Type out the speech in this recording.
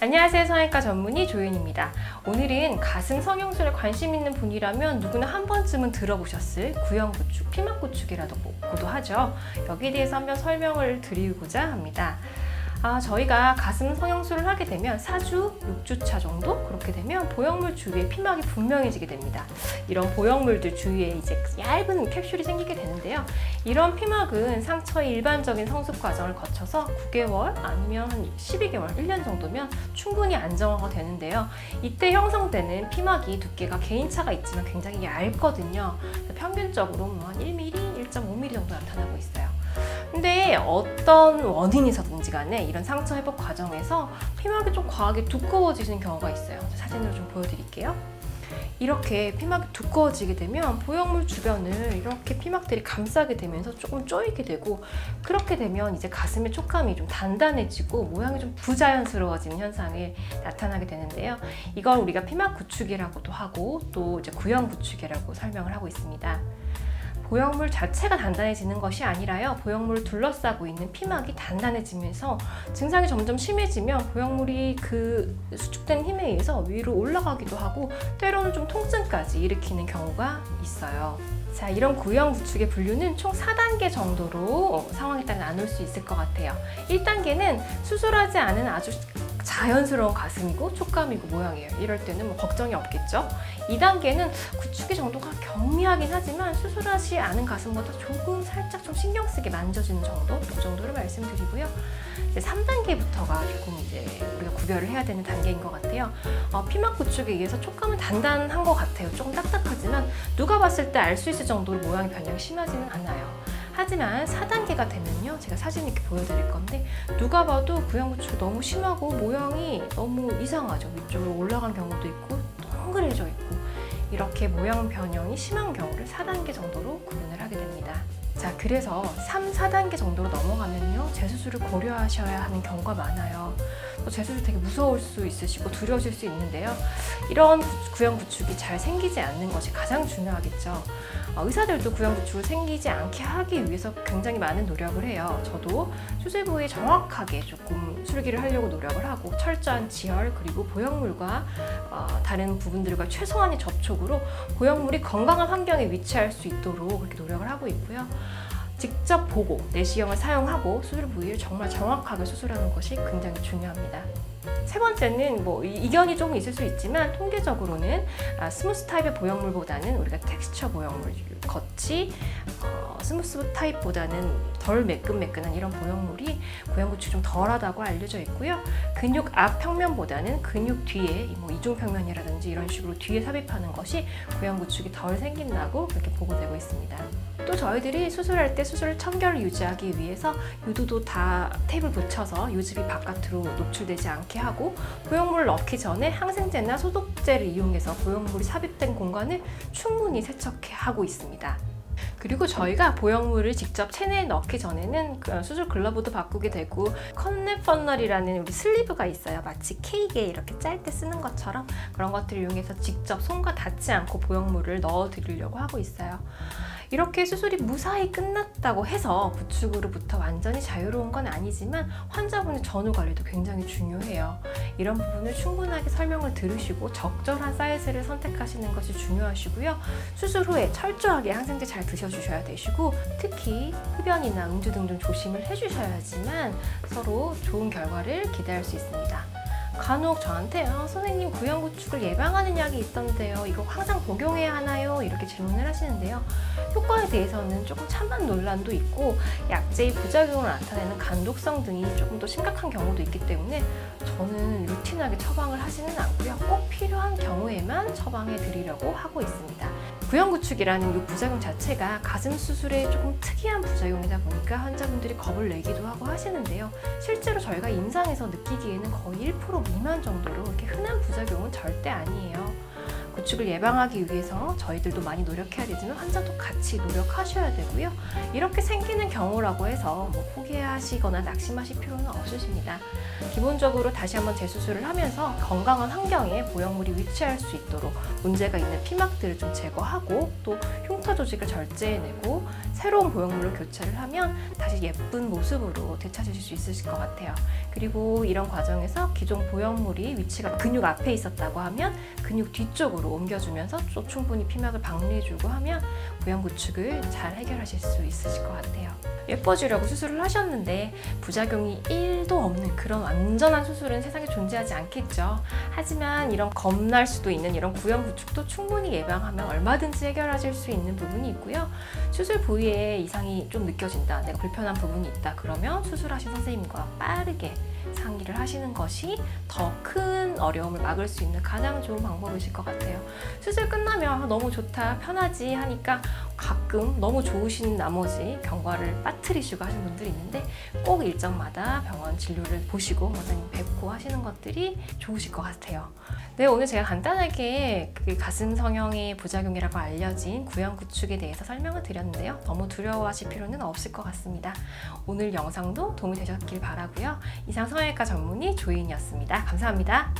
안녕하세요. 성형외과 전문의 조윤입니다. 오늘은 가슴 성형술에 관심 있는 분이라면 누구나 한 번쯤은 들어보셨을 구형구축, 피막구축이라고도 하죠. 여기에 대해서 한번 설명을 드리고자 합니다. 저희가 가슴 성형술을 하게 되면 4주, 6주차 정도 그렇게 되면 보형물 주위에 피막이 분명해지게 됩니다. 이런 보형물들 주위에 이제 얇은 캡슐이 생기게 되는데요. 이런 피막은 상처의 일반적인 성숙 과정을 거쳐서 9개월 아니면 한 12개월, 1년 정도면 충분히 안정화가 되는데요. 이때 형성되는 피막이 두께가 개인차가 있지만 굉장히 얇거든요. 평균적으로 한 1mm, 1.5mm 정도 나타나고 있어요. 근데 어떤 원인이서든지 간에 이런 상처 회복 과정에서 피막이 좀 과하게 두꺼워지는 경우가 있어요. 사진으로 좀 보여드릴게요. 이렇게 피막이 두꺼워지게 되면 보형물 주변을 이렇게 피막들이 감싸게 되면서 조금 쪼이게 되고, 그렇게 되면 이제 가슴의 촉감이 좀 단단해지고 모양이 좀 부자연스러워지는 현상이 나타나게 되는데요. 이걸 우리가 피막 구축이라고도 하고 또 이제 구형 구축이라고 설명을 하고 있습니다. 보형물 자체가 단단해지는 것이 아니라요, 보형물을 둘러싸고 있는 피막이 단단해지면서 증상이 점점 심해지면 보형물이 그 수축된 힘에 의해서 위로 올라가기도 하고 때로는 좀 통증까지 일으키는 경우가 있어요. 자, 이런 구형 구축의 분류는 총 4단계 정도로 상황에 따라 나눌 수 있을 것 같아요. 1단계는 수술하지 않은 아주 자연스러운 가슴이고 촉감이고 모양이에요. 이럴 때는 뭐 걱정이 없겠죠. 2단계는 구축의 정도가 경미하긴 하지만 수술하지 않은 가슴보다 조금 살짝 좀 신경 쓰게 만져지는 정도, 그 정도를 말씀드리고요. 이제 3단계부터가 조금 이제 우리가 구별을 해야 되는 단계인 것 같아요. 피막 구축에 의해서 촉감은 단단한 것 같아요. 조금 딱딱하지만 누가 봤을 때 알 수 있을 정도로 모양의 변형이 심하지는 않아요. 하지만 4단계가 되면요, 제가 사진 이렇게 보여드릴 건데 누가 봐도 구형 구축이 너무 심하고 모양이 너무 이상하죠. 위쪽으로 올라간 경우도 있고 동그래져 있고, 이렇게 모양 변형이 심한 경우를 4단계 정도로 구분을 하게 됩니다. 자, 그래서 3, 4단계 정도로 넘어가면요, 재수술을 고려하셔야 하는 경우가 많아요. 또 재수술 되게 무서울 수 있으시고 두려우실 수 있는데요. 이런 구형 구축이 잘 생기지 않는 것이 가장 중요하겠죠. 의사들도 구형 구축을 생기지 않게 하기 위해서 굉장히 많은 노력을 해요. 저도 수술 부위에 정확하게 조금 술기를 하려고 노력을 하고, 철저한 지혈 그리고 보형물과 다른 부분들과 최소한의 접촉으로 보형물이 건강한 환경에 위치할 수 있도록 그렇게 노력을 하고 있고요. 직접 보고 내시경을 사용하고 수술 부위를 정말 정확하게 수술하는 것이 굉장히 중요합니다. 세 번째는 뭐 이견이 조금 있을 수 있지만 통계적으로는 스무스 타입의 보형물보다는 우리가 텍스처 보형물, 겉이 스무스 타입보다는 덜 매끈매끈한 이런 보형물이 구형 구축이 좀 덜하다고 알려져 있고요. 근육 앞 평면보다는 근육 뒤에 뭐 이중 평면이라든지 이런 식으로 뒤에 삽입하는 것이 구형 구축이 덜 생긴다고 그렇게 보고되고 있습니다. 또 저희들이 수술할 때 수술 청결을 유지하기 위해서 유두도 다 테이프를 붙여서 유즙이 바깥으로 노출되지 않게 하고, 보형물을 넣기 전에 항생제나 소독제를 이용해서 보형물이 삽입된 공간을 충분히 세척해 하고 있습니다. 그리고 저희가 보형물을 직접 체내에 넣기 전에는 수술 글러브도 바꾸게 되고, 컨넷 퍼널이라는 우리 슬리브가 있어요. 마치 케이크에 이렇게 짤 때 쓰는 것처럼 그런 것들을 이용해서 직접 손과 닿지 않고 보형물을 넣어 드리려고 하고 있어요. 이렇게 수술이 무사히 끝났다고 해서 구축으로부터 완전히 자유로운 건 아니지만 환자분의 전후 관리도 굉장히 중요해요. 이런 부분을 충분하게 설명을 들으시고 적절한 사이즈를 선택하시는 것이 중요하시고요. 수술 후에 철저하게 항생제 잘 드셔주셔야 되시고, 특히 흡연이나 음주 등 좀 조심을 해주셔야지만 서로 좋은 결과를 기대할 수 있습니다. 간혹 저한테 선생님 구형 구축을 예방하는 약이 있던데요, 이거 항상 복용해야 하나요? 이렇게 질문을 하시는데요. 효과에 대해서는 조금 찬반 논란도 있고 약제의 부작용을 나타내는 간독성 등이 조금 더 심각한 경우도 있기 때문에 저는 루틴하게 처방을 하지는 않고요. 꼭 필요한 경우에만 처방해 드리려고 하고 있습니다. 구형 구축이라는 이 부작용 자체가 가슴 수술에 조금 특이한 부작용이다 보니까 환자분들이 겁을 내기도 하고 하시는데요. 실제로 저희가 임상에서 느끼기에는 거의 1% 미만 정도로 이렇게 흔한 부작용은 절대 아니에요. 구축을 예방하기 위해서 저희들도 많이 노력해야 되지만 환자도 같이 노력하셔야 되고요. 이렇게 생기는 경우라고 해서 뭐 포기하시거나 낙심하실 필요는 없으십니다. 기본적으로 다시 한번 재수술을 하면서 건강한 환경에 보형물이 위치할 수 있도록 문제가 있는 피막들을 좀 제거하고 또 흉터 조직을 절제해내고 새로운 보형물로 교체를 하면 다시 예쁜 모습으로 되찾으실 수 있으실 것 같아요. 그리고 이런 과정에서 기존 보형물이 위치가 근육 앞에 있었다고 하면 근육 뒤쪽으로 옮겨주면서 또 충분히 피막을 방류해주고 하면 보형 구축을 잘 해결하실 수 있으실 것 같아요. 예뻐지려고 수술을 하셨는데 부작용이 1도 없는 그런 완전한 수술은 세상에 존재하지 않겠죠. 하지만 이런 겁날 수도 있는 이런 구형 구축도 충분히 예방하면 얼마든지 해결하실 수 있는 부분이 있고요. 수술 부위에 이상이 좀 느껴진다, 내가 불편한 부분이 있다 그러면 수술하신 선생님과 빠르게 상의를 하시는 것이 더 큰 어려움을 막을 수 있는 가장 좋은 방법이실 것 같아요. 수술 끝나면 너무 좋다, 편하지 하니까 가끔 너무 좋으신 나머지 경과를 빠뜨리시고 하시는 분들이 있는데 꼭 일정마다 병원 진료를 보시고 원장님 뵙고 하시는 것들이 좋으실 것 같아요. 네, 오늘 제가 간단하게 그 가슴 성형의 부작용이라고 알려진 구형 구축에 대해서 설명을 드렸는데요. 너무 두려워하실 필요는 없을 것 같습니다. 오늘 영상도 도움이 되셨길 바라고요. 이상 성형외과 전문의 조인이었습니다. 감사합니다.